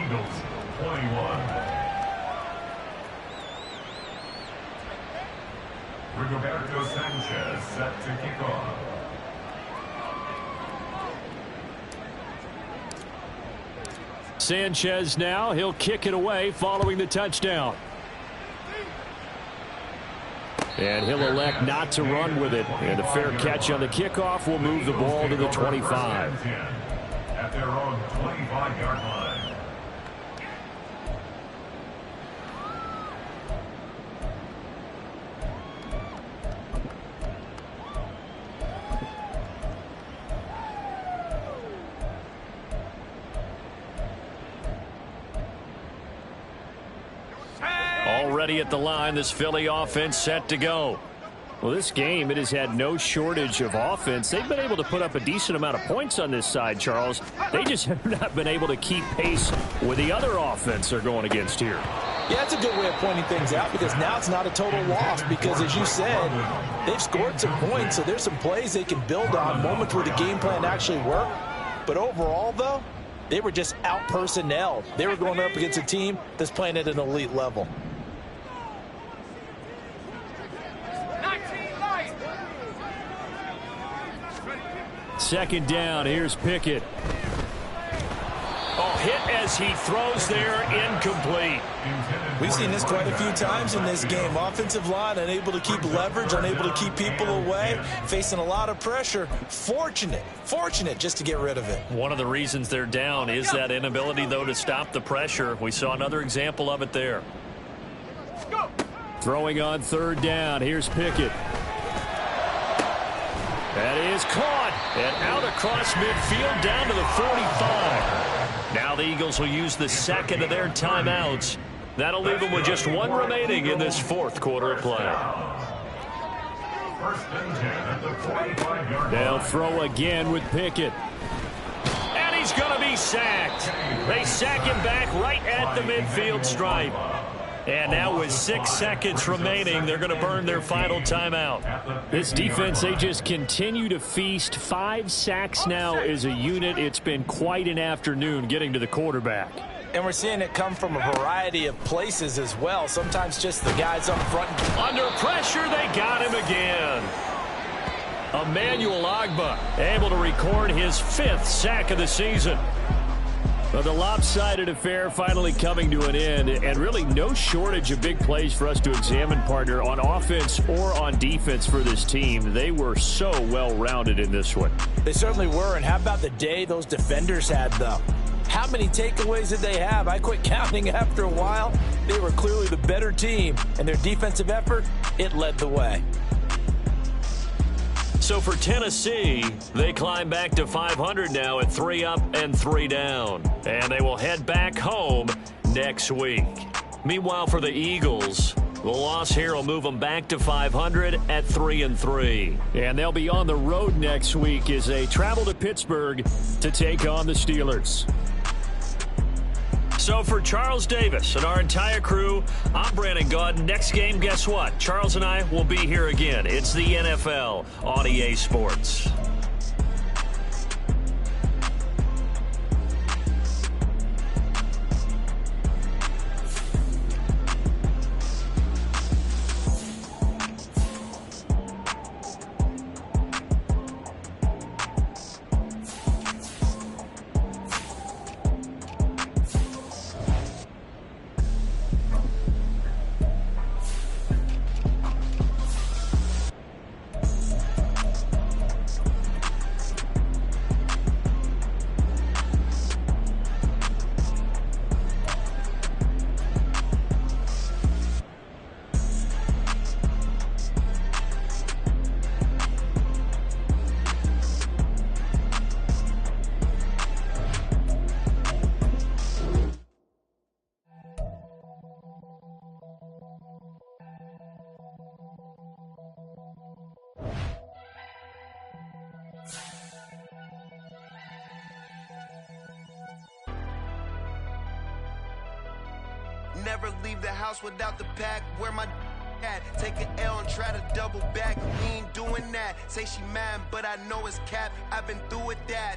Eagles 21. Rigoberto Sanchez set to kick off. Sanchez now, he'll kick it away following the touchdown. And he'll elect not to run with it. And a fair catch on the kickoff will move the ball to the 25. At their own 25-yard line. Already at the line, this Philly offense set to go. Well, this game, it has had no shortage of offense. They've been able to put up a decent amount of points on this side, Charles. They just have not been able to keep pace with the other offense they're going against here. Yeah, that's a good way of pointing things out because now it's not a total loss because, as you said, they've scored some points, so there's some plays they can build on, moments where the game plan actually worked. But overall, though, they were just out-personnelled. They were going up against a team that's playing at an elite level. Second down, here's Pickett. Oh, hit as he throws there, incomplete. We've seen this quite a few times in this game. Offensive line unable to keep leverage, unable to keep people away, facing a lot of pressure. Fortunate just to get rid of it. One of the reasons they're down is that inability, though, to stop the pressure. We saw another example of it there. Throwing on third down, here's Pickett. That is caught and out across midfield down to the 45. Now the Eagles will use the second of their timeouts. That'll leave them with just one remaining in this fourth quarter of play. First and 10 at the 45-yard line. They'll throw again with Pickett. And he's going to be sacked. They sack him back right at the midfield stripe. And now with 6 seconds remaining, they're going to burn their final timeout. This defense, they just continue to feast. 5 sacks now as a unit. It's been quite an afternoon getting to the quarterback. And we're seeing it come from a variety of places as well. Sometimes just the guys up front. Under pressure, they got him again. Emmanuel Ogbah able to record his 5th sack of the season. Well, the lopsided affair finally coming to an end, and really no shortage of big plays for us to examine, partner, on offense or on defense for this team. They were so well-rounded in this one. They certainly were, and how about the day those defenders had, though? How many takeaways did they have? I quit counting after a while. They were clearly the better team, and their defensive effort, it led the way. So for Tennessee, they climb back to 500 now at 3 up and 3 down. And they will head back home next week. Meanwhile, for the Eagles, the loss here will move them back to 500 at 3-3. And they'll be on the road next week as they travel to Pittsburgh to take on the Steelers. So for Charles Davis and our entire crew, I'm Brandon Gaudin. Next game, guess what? Charles and I will be here again. It's the NFL on EA Sports. Never leave the house without the pack. Where my at? Take an L and try to double back. We ain't doing that. Say she mad, but I know it's cap. I've been through with that.